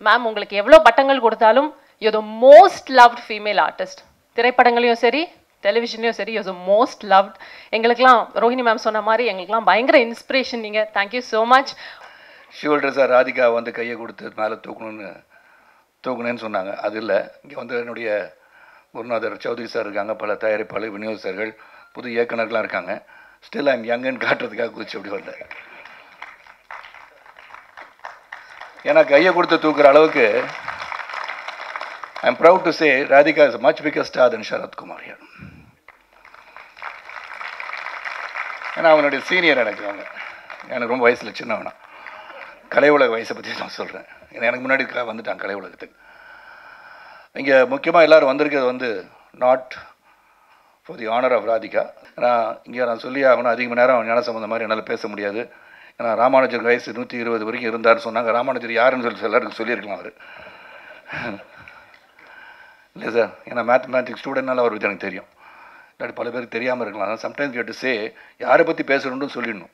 மேம், உங்களுக்கு எவ்வளோ பட்டங்கள் கொடுத்தாலும் you the most loved female artist. திரைப்படங்களையும் சரி டெலிவிஷன்லையும் சரி யூ த மோஸ்ட் லவ்ட். எங்களுக்கெல்லாம் ரோஹிணி மேம் சொன்ன மாதிரி எங்களுக்கெல்லாம் பயங்கர இன்ஸ்பிரேஷன் நீங்கள். Thank you so much. Shoulder sir Radhika வந்து கையை கொடுத்து மேலே தூக்கணுன்னு சொன்னாங்க. அது இல்லை, இங்கே வந்து என்னுடைய குருநாதர் சௌத்ரி சார் இருக்காங்க, பல தயாரிப்பாளர் விநியோகஸ்தர்கள் புது இயக்குனர்கள்லாம் இருக்காங்க. ஸ்டில் ஐம் யங்குன்னு காட்டுறதுக்காக குதிச்சு அப்படி வரல. ஏன்னா கையை கொடுத்து தூக்குற அளவுக்கு I'm proud to say Radhika is much figure star then Sarathkumar here. ஏன்னா அவனுடைய சீனியர் எனக்கு ரொம்ப வயசில் சின்னவனா. கலை உலக வயசை பற்றி நான் சொல்கிறேன். ஏன்னா எனக்கு முன்னாடி வந்துட்டான் கலை உலகத்துக்கு. இங்கே முக்கியமாக எல்லோரும் வந்திருக்கிறது வந்து not for the honour of Radhika. இங்கே நான் சொல்லி ஆகணும், அதிக மணி நேரம் ஞான சம்பந்தம் மாதிரி என்னால் பேச முடியாது. ஏன்னா ராமானுஜர் வயசு 120 வரைக்கும் இருந்தார்னு சொன்னாங்க. ராமானுஜர் யாருன்னு சொல்லி எல்லாருக்கும் சொல்லியிருக்கலாம் அவர். இல்லை சார், ஏன்னா மேத்தமேட்டிக்ஸ் ஸ்டூடெண்ட்னால அவர் பற்றி எனக்கு தெரியும். இல்லாட்டி பல பேருக்கு தெரியாமல் இருக்கலாம். அதான் சம்டைம்ஸ் கேட்டு சே யாரை பற்றி பேசணுன்னு சொல்லிடணும்.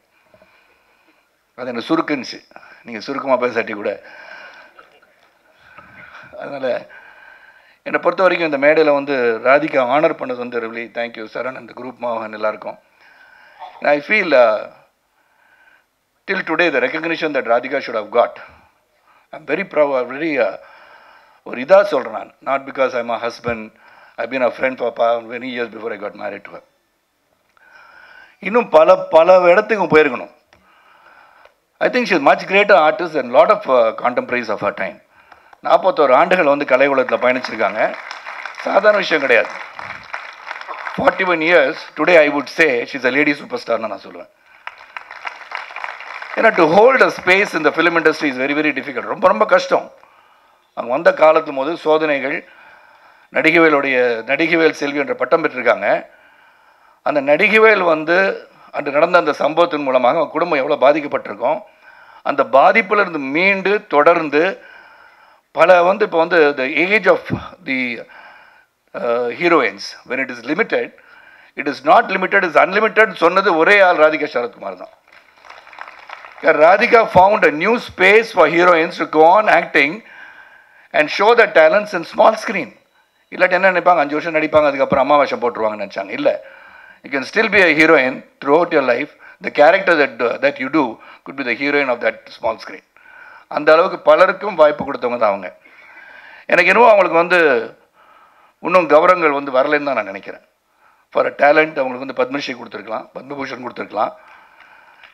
அது எனக்கு சுருக்குன்னுச்சு, நீங்கள் சுருக்கமாக பேசாட்டி கூட. அதனால் என்னை பொறுத்த வரைக்கும் இந்த மேடையில் வந்து ராதிகா ஆனர் பண்ணது வந்து really thank you Charan and group மோகன் எல்லாருக்கும். I feel till today the recognition that Radhika should have got, I'm very proud, very ஒரு இதாக சொல்கிறேன் நான். Not because I'm a husband, I've been a friend for many years before I got married to her. இன்னும் பல இடத்துக்கும் போயிருக்கணும். I think she is much greater artist than lot of contemporaries of her time. 41 ஆண்டுகள் வந்து கலை உலகத்தில் பயணிச்சிருக்காங்க. சாதாரண விஷயம் கிடையாது. 41 years, today I would say she is a lady superstar நான் சொல்லுவேன். ஏன்னா டு ஹோல்ட் அ ஸ்பேஸ் இந்த film industry is very very difficult. ரொம்ப கஷ்டம். அவங்க வந்த காலத்து போது சோதனைகள். நடிகவேல் செல்வி என்ற பட்டம் பெற்றிருக்காங்க. அந்த நடிகவேல் வந்து அன்று நடந்த அந்த சம்பவத்தின் மூலமாக அவங்க குடும்பம் எவ்வளோ பாதிக்கப்பட்டிருக்கோம். அந்த பாதிப்பிலிருந்து மீண்டு தொடர்ந்து பல வந்து இப்போ வந்து the age of the heroines when it is limited, it is not limited, is unlimited சொன்னது ஒரே ஆள் ராதிகா சரத்குமார் தான். Radhika found a new space for heroines to go on acting and show the talents in small screen. இல்லாட்டி என்ன நினைப்பாங்க, 5 வருஷம் நடிப்பாங்க, அதுக்கப்புறம் அம்மா வேஷம் போட்டுருவாங்கன்னு நினச்சாங்க. இல்லை, you can still be a heroine throughout your life. The character that you do could be the heroine of that small screen. அந்த அளவுக்கு பலருக்கும் வாய்ப்பு கொடுத்தவங்க தான் அவங்க. எனக்கு என்னவோ அவங்களுக்கு இன்னும் கௌரவங்கள் வரலைன்னு தான் நான் நினைக்கிறேன். ஃபார் அ டேலண்ட் அவங்களுக்கு பத்மஸ்ரீ கொடுத்துருக்கலாம், பத்மபூஷன் கொடுத்துருக்கலாம்.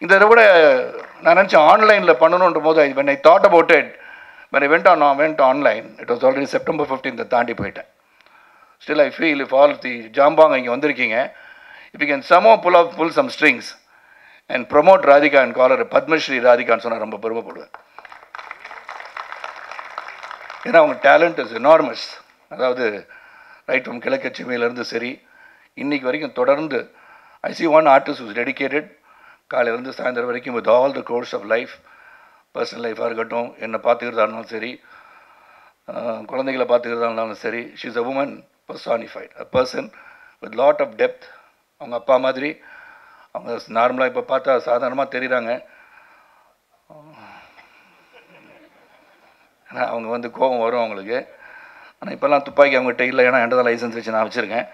இந்த இதை விட நான் நினச்சேன் ஆன்லைனில் பண்ணணுன்ற போது when I thought about it, when I went online, it was already September 15th தாண்டி போயிட்டேன். Still I feel if all the ஜாம்பாங்க இங்கே வந்திருக்கீங்க, if you can somehow pull some strings and promote Radhika and call her Padmashri ராதிகான்னு சொன்னால் ரொம்ப பெருமைப்படுவேன். ஏன்னா அவங்க talent is enormous. அதாவது right from கிழக்கச்சிமையிலேருந்து சரி இன்னைக்கு வரைக்கும் தொடர்ந்து I see one artist who is dedicated காலையிலேருந்து சாயந்தரம் வரைக்கும் with all the course of life, personal லைஃபாக இருக்கட்டும், என்னை பார்த்துக்கிறதா இருந்தாலும் சரி, குழந்தைகளை பார்த்துக்கிறதா இருந்தாலும் சரி, she is a woman personified, a person with lot of depth. அவங்க அப்பா மாதிரி அவங்க நார்மலாக இப்போ பார்த்தா சாதாரணமாக தெரியுறாங்க. ஏன்னா அவங்க கோபம் வரும் அவங்களுக்கு. ஆனால் இப்போல்லாம் துப்பாக்கி அவங்ககிட்ட இல்லை, ஏன்னா என்கிட்ட தான் லைசன்ஸ் வச்சு நான் வச்சுருக்கேன்.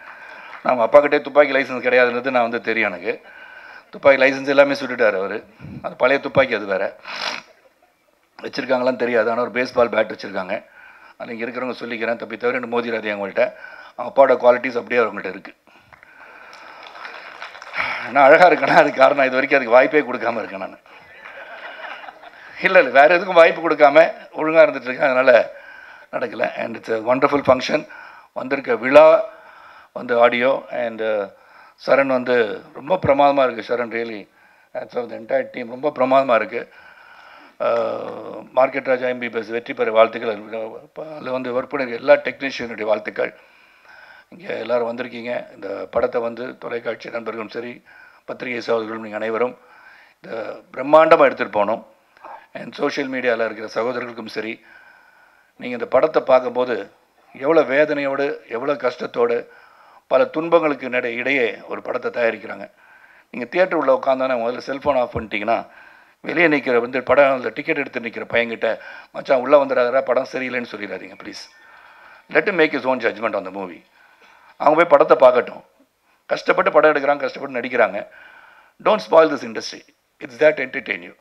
நான் அவங்க அப்பாக்கிட்டே துப்பாக்கி லைசன்ஸ் கிடையாதுன்றது நான் தெரியும் எனக்கு. துப்பாக்கி லைசன்ஸ் எல்லாமே சுட்டுட்டார் அவர். அது பழைய துப்பாக்கி, அது வேறு வச்சுருக்காங்களான்னு தெரியாது. ஆனால் ஒரு பேஸ்பால் பேட் வச்சுருக்காங்க. அது இங்கே இருக்கிறவங்க சொல்லிக்கிறேன், தப்பி தவிர ரெண்டு மோதிராதி அவங்கள்ட்ட. அவங்க அப்பாவோட குவாலிட்டிஸ் அப்படியே அவங்கள்ட்ட இருக்குது. நான் அழகாக இருக்கேன்னா அதுக்கு காரணம் இது வரைக்கும் அதுக்கு வாய்ப்பே கொடுக்காமல் இருக்கேன் நான். இல்லை வேறு எதுக்கும் வாய்ப்பு கொடுக்காம ஒழுங்காக இருந்துகிட்ருக்கேன், அதனால் நடக்கலை. And it's a wonderful function. வந்திருக்க விழா ஆடியோ அண்ட் சரண் ரொம்ப பிரமாதமாக இருக்குது. Charan really hats off the entire team ரொம்ப பிரமாதமாக இருக்குது. மார்க்கெட் ராஜா MBBS வெற்றி பெற வாழ்த்துக்கள். அதில் ஒர்க் பண்ணிருக்க எல்லா டெக்னீஷியனுடைய வாழ்த்துக்கள். இங்கே எல்லோரும் வந்திருக்கீங்க. இந்த படத்தை தொலைக்காட்சி நண்பர்களும் சரி, பத்திரிகை சகோதரர்களும் நீங்கள் அனைவரும் இந்த பிரம்மாண்டமாக எடுத்துகிட்டு போனோம். அண்ட் சோஷியல் மீடியாவில் இருக்கிற சகோதரர்களுக்கும் சரி, நீங்கள் இந்த படத்தை பார்க்கும்போது எவ்வளோ வேதனையோடு எவ்வளோ கஷ்டத்தோடு பல துன்பங்களுக்கு இடையே ஒரு படத்தை தயாரிக்கிறாங்க. நீங்கள் தியேட்டர் உள்ள உட்காந்தானே முதல்ல செல்ஃபோன் ஆஃப் பண்ணிட்டீங்கன்னா வெளியே நிற்கிற படம் டிக்கெட் எடுத்து நிற்கிற பையன்கிட்ட மச்சான் உள்ளே வந்துடாதரா படம் சரியில்லைன்னு சொல்லிடாதீங்க please. Let him make his own judgment on the movie. அவங்க போய் படத்தை பார்க்கட்டும். கஷ்டப்பட்டு படம் எடுக்கிறாங்க, கஷ்டப்பட்டு நடிக்கிறாங்க. Don't spoil this industry, it's that entertain you.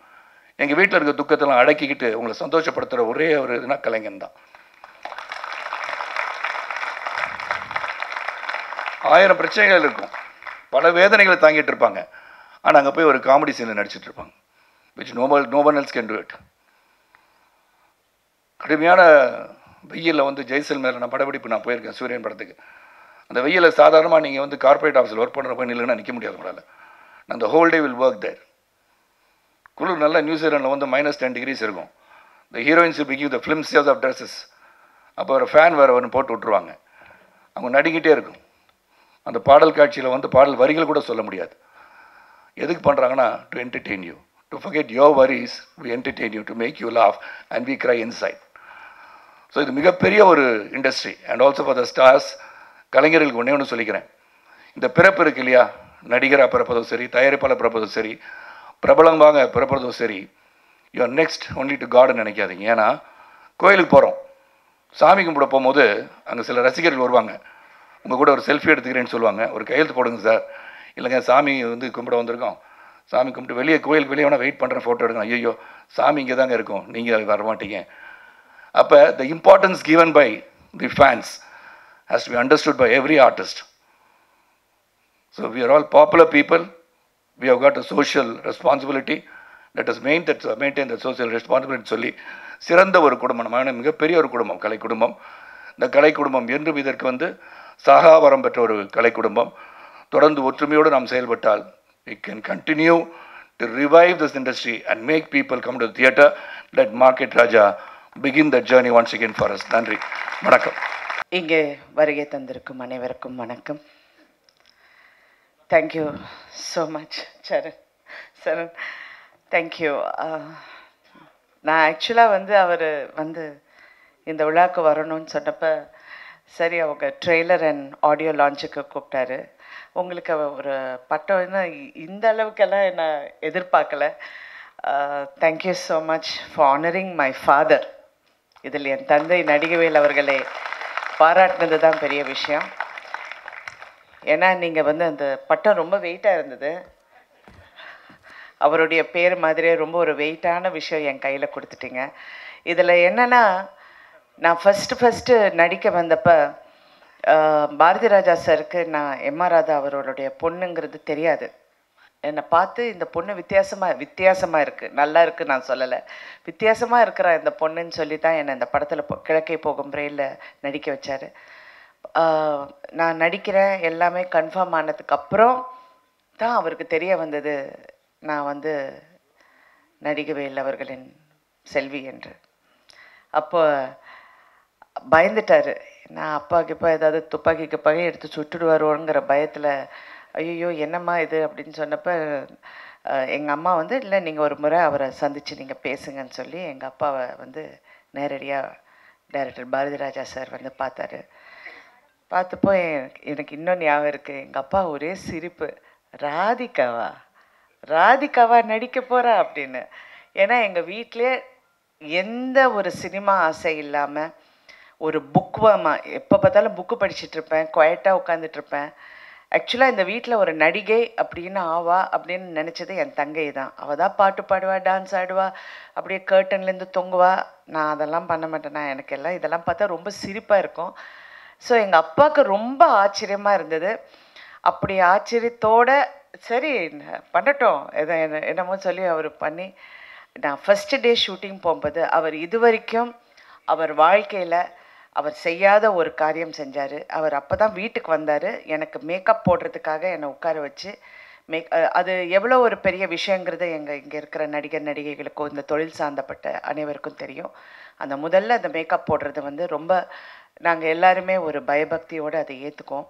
எங்கள் வீட்டில் இருக்க துக்கத்தெல்லாம் அடக்கிக்கிட்டு உங்களை சந்தோஷப்படுத்துகிற ஒரே ஒரு இதுனா கலைஞன் தான். 1000 பிரச்சனைகள் இருக்கும், பல வேதனைகளை தாங்கிட்டு இருப்பாங்க. ஆனால் அங்கே போய் ஒரு காமெடி சீனில் நடிச்சிட்டு இருப்பாங்க. Which no one else can do it. கடுமையான வெயிலில் ஜெய்சல்மேரில் நான் படப்பிடிப்பு நான் போயிருக்கேன் சூரியன் படத்துக்கு. அந்த வெயிலில் சாதாரணமாக நீங்கள் கார்பரேட் ஆஃபீஸில் ஒர்க் பண்ணுற போய் நில்லுன்னா நிற்க முடியாது உங்களால். நான் அந்த ஹோல் டே வில் ஒர்க் தேர். குளிர் நல்லா நியூசிலாண்டில் -10 degrees இருக்கும். இந்த heroines will give the flimsiest of dresses. அப்போ ஒரு ஃபேன் வேறு ஒன்று போட்டு விட்ருவாங்க. அவங்க நடிக்கிட்டே இருக்கும். அந்த பாடல் காட்சியில் பாடல் வரிகள் கூட சொல்ல முடியாது. எதுக்கு பண்ணுறாங்கன்னா to entertain you, to forget your worries, we entertain you, to make you laugh and we cry inside. So இது மிகப்பெரிய ஒரு industry. And also for the stars, கலைஞர்களுக்கு ஒன்று சொல்லிக்கிறேன். இந்த பிறப்பு இருக்கு இல்லையா, நடிகராக பிறப்பதும் சரி, தயாரிப்பாளர் பிறப்பதும் சரி, பிரபலமாக பிறப்பதும் சரி, யூஆர் நெக்ஸ்ட் ஒன்லி டு காட்னு நினைக்காதீங்க. ஏன்னா கோயிலுக்கு போகிறோம், சாமி கும்பிட போகும்போது அங்கே சில ரசிகர்கள் வருவாங்க. உங்கள் கூட ஒரு செல்ஃபி எடுத்துக்கிறேன்னு சொல்லுவாங்க. ஒரு கையெழுத்து போடுங்க சார். இல்லைங்க சாமி கும்பிட வந்திருக்கோம், சாமி கும்பிட்டு வெளியே கோயிலுக்கு வெளியே வேணால் வெயிட் பண்ணுறேன் ஃபோட்டோ எடுக்கணும். ஐயோ சாமி இங்கே தாங்க இருக்கும், நீங்கள் வரமாட்டீங்க. அப்போ the importance given by the fans has to be understood by every artist. So we are all popular people, we have got a social responsibility, let us maintain the social responsibility சொல்லி சிறந்த ஒரு குடும்பம், நம்ம மிகப்பெரிய ஒரு குடும்பம் கலை குடும்பம். இந்த கலை குடும்பம் என்றும் இதற்கு சாகாவரம் பெற்ற ஒரு கலை குடும்பம். தொடர்ந்து ஒற்றுமையோடு நாம் செயல்பட்டால் we can continue to revive this industry and make people come to the theatre. Let Market Raja begin that journey once again for us. நன்றி, வணக்கம். இங்கே வருகை தந்திருக்கும் அனைவருக்கும் வணக்கம். தேங்க்யூ ஸோ மச் சரண், தேங்க்யூ. நான் ஆக்சுவலாக அவர் இந்த விழாவுக்கு வரணும்னு சொன்னப்போ சரி அவங்க ட்ரெய்லர் அண்ட் ஆடியோ லான்ச்சுக்கு கூப்பிட்டாரு. உங்களுக்கு ஒரு பட்டம் இந்த அளவுக்கெல்லாம் நான் எதிர்பார்க்கல. Thank you so much for honouring my father. இதில் என் தந்தை நடிகவேல் அவர்களை பாராட்டினது தான் பெரிய விஷயம். ஏன்னா நீங்கள் வந்து அந்த பட்டம் ரொம்ப வெயிட்டாக இருந்தது. அவருடைய பேர் மாதிரியே ரொம்ப ஒரு வெயிட்டான விஷயம் என் கையில் கொடுத்துட்டீங்க. இதில் என்னென்னா, நான் ஃபஸ்ட்டு நடிக்க வந்தப்போ பாரதி ராஜா சாருக்கு நான் எம்ஆர் ராதா அவர்களுடைய பொண்ணுங்கிறது தெரியாது. என்னை பார்த்து இந்த பொண்ணு வித்தியாசமாக இருக்குது, நல்லா இருக்குது நான் சொல்லலை, வித்தியாசமாக இருக்கிற இந்த பொண்ணுன்னு சொல்லி தான் என்னை இந்த படத்தில் கிழக்கே போகும் ரயிலில் நடிக்க வச்சார். நான் நடிக்கிறேன் எல்லாமே கன்ஃபார்ம் ஆனதுக்கப்புறம் தான் அவருக்கு தெரிய வந்தது நான் வந்து நடிகவேல் அவர்களின் செல்வி என்று. அப்போ பயந்துட்டார். நான் அப்பாவுக்கு இப்போ ஏதாவது துப்பாக்கி கிப்பாக்கி எடுத்து சுட்டுடுவாரோங்கிற பயத்தில், ஐயோ என்னம்மா இது அப்படின்னு சொன்னப்போ எங்கள் அம்மா வந்து, இல்லை நீங்கள் ஒரு முறை அவரை சந்தித்து நீங்கள் பேசுங்கன்னு சொல்லி எங்கள் அப்பாவை வந்து நேரடியாக டைரக்டர் பாரதி ராஜா சார் வந்து பார்த்தாரு. பார்த்தப்போ எனக்கு இன்னும் ஞாபகம் இருக்குது, எங்கள் அப்பா ஒரே சிரிப்பு, ராதிகாவா நடிக்க போகிறா அப்படின்னு. ஏன்னா எங்கள் வீட்டிலே எந்த ஒரு சினிமா ஆசை இல்லாமல் ஒரு எப்போ பார்த்தாலும் புக்கு படிச்சுட்ருப்பேன், குவைட்டாக உட்காந்துட்ருப்பேன். ஆக்சுவலாக இந்த வீட்டில் ஒரு நடிகை அப்படின்னு ஆவா அப்படின்னு நினச்சது என் தங்கை தான். அவள் தான் பாட்டு பாடுவா, டான்ஸ் ஆடுவா, அப்படியே கர்ட்டன்லேருந்து தொங்குவா. நான் அதெல்லாம் பண்ண மாட்டேன்னா, எனக்கு எல்லாம் இதெல்லாம் பார்த்தா ரொம்ப சிரிப்பாக இருக்கும். ஸோ எங்கள் அப்பாவுக்கு ரொம்ப ஆச்சரியமாக இருந்தது. அப்படி ஆச்சரியத்தோடு சரி பண்ணட்டும் என்னமோ சொல்லி அவர் பண்ணி, நான் ஃபஸ்ட்டு டே ஷூட்டிங் போகும்போது அவர் இது வரைக்கும் அவர் வாழ்க்கையில் அவர் செய்யாத ஒரு காரியம் செஞ்சார். அவர் அப்போ தான் வீட்டுக்கு வந்தார், எனக்கு மேக்கப் போடுறதுக்காக என்னை உட்கார வச்சு அது எவ்வளோ ஒரு பெரிய விஷயங்கிறது இங்கே இருக்கிற நடிகைகளுக்கும் இந்த தொழில் சார்ந்தப்பட்ட அனைவருக்கும் தெரியும். அந்த முதல்ல அந்த மேக்கப் போடுறது வந்து ரொம்ப நாங்கள் எல்லாருமே ஒரு பயபக்தியோடு அதை ஏற்றுக்குவோம்.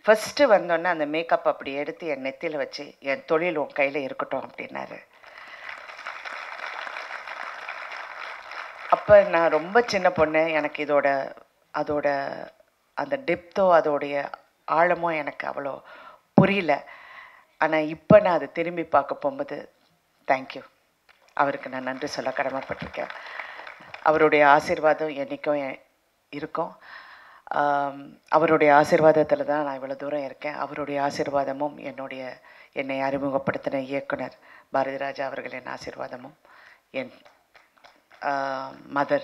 ஃபஸ்ட்டு வந்தோன்னே அந்த மேக்கப் அப்படி எடுத்து என் நெத்தியில் வச்சு, என் தொழில் உன் கையில் இருக்கட்டும் அப்படின்னாரு. அப்போ நான் ரொம்ப சின்ன பொண்ணு, எனக்கு அதோட அந்த டெப்த்தோ அதோடைய ஆழமோ எனக்கு அவ்வளோ புரியல. ஆனால் இப்போ நான் அதை திரும்பி பார்க்க போகும்போது தேங்க்யூ, அவருக்கு நான் நன்றி சொல்ல கடமைப்பட்டிருக்கேன். அவருடைய ஆசீர்வாதம் என்றைக்கும் இருக்கும். அவருடைய ஆசீர்வாதத்தில் தான் நான் இவ்வளோ தூரம் இருக்கேன். அவருடைய ஆசீர்வாதமும் என்னை அறிமுகப்படுத்தின இயக்குனர் பாரதி ராஜா அவர்களின் ஆசீர்வாதமும் என் மதர்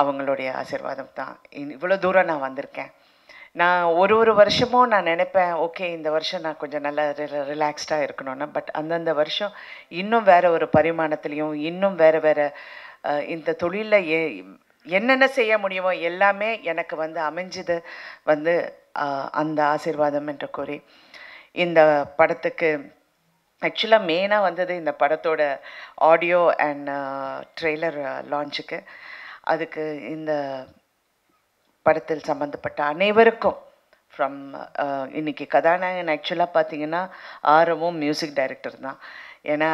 அவங்களுடைய ஆசீர்வாதம் தான் இவ்வளோ தூரம் நான் வந்திருக்கேன். நான் ஒரு வருஷமும் நான் நினைப்பேன், ஓகே இந்த வருஷம் நான் கொஞ்சம் நல்லா ரிலாக்ஸ்டாக இருக்கணும்னா, பட் அந்தந்த வருஷம் இன்னும் வேறு ஒரு பரிமாணத்துலேயும் இன்னும் வேறு இந்த தொழிலில் என்னென்ன செய்ய முடியுமோ எல்லாமே எனக்கு வந்து அமைஞ்சது வந்து அந்த ஆசீர்வாதம் என்று கூறி, இந்த படத்துக்கு ஆக்சுவலாக மெயினாக வந்தது இந்த படத்தோட ஆடியோ அண்ட் ட்ரெய்லர் லான்ச்சுக்கு. அதுக்கு இந்த படத்தில் சம்மந்தப்பட்ட அனைவருக்கும் ஃப்ரம் இன்றைக்கி கதாநாயகன் ஆக்சுவலாக பார்த்திங்கன்னா ஆரவும் மியூசிக் டைரக்டர் தான். ஏன்னா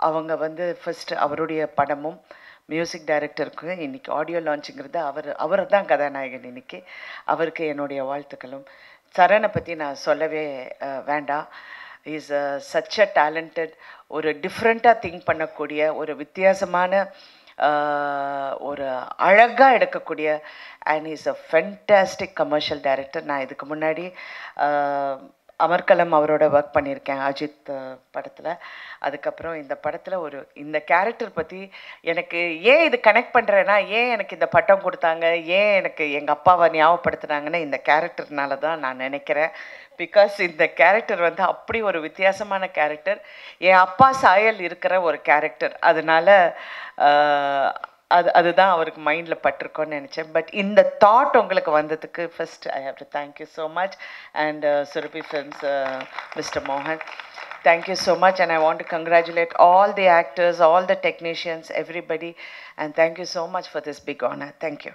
அவங்க வந்து ஃபஸ்ட்டு அவருடைய படமும் மியூசிக் டைரக்டருக்கு இன்றைக்கி ஆடியோ லான்ச்சுங்கிறது அவர் தான் கதாநாயகன் இன்றைக்கி. அவருக்கு என்னுடைய வாழ்த்துக்களும். சரணை பற்றி நான் சொல்லவே வேண்டாம். இஸ் சச் அ டேலண்டட், ஒரு டிஃப்ரெண்ட்டாக திங்க் பண்ணக்கூடிய, ஒரு வித்தியாசமான, ஒரு அழகாக எடுக்கக்கூடிய, and is a fantastic commercial director. நான் இதுக்கு முன்னாடி அமர்கலம் அவரோட ஒர்க் பண்ணியிருக்கேன் அஜித் படத்தில். அதுக்கப்புறம் இந்த படத்தில் இந்த கேரக்டர் பற்றி எனக்கு ஏன் இது கனெக்ட் பண்ணுறேன்னா, ஏன் எனக்கு இந்த பட்டம் கொடுத்தாங்க, ஏன் எனக்கு எங்கள் அப்பாவை ஞாபகப்படுத்துனாங்கன்னு இந்த கேரக்டர்னால தான் நான் நினைக்கிறேன். பிகாஸ் இந்த கேரக்டர் வந்து அப்படி ஒரு வித்தியாசமான கேரக்டர், என் அப்பா சாயல் இருக்கிற ஒரு கேரக்டர். அதனால அதுதான் அவருக்கு மைண்டில் பட்டிருக்கோன்னு நினச்சேன். பட் இந்த தாட் உங்களுக்கு வந்ததுக்கு first I have to thank you so much. And Surabhi films Mr. Mohan, thank you so much, and I want to congratulate all the actors, all the technicians, everybody, and thank you so much for this big honor. Thank you.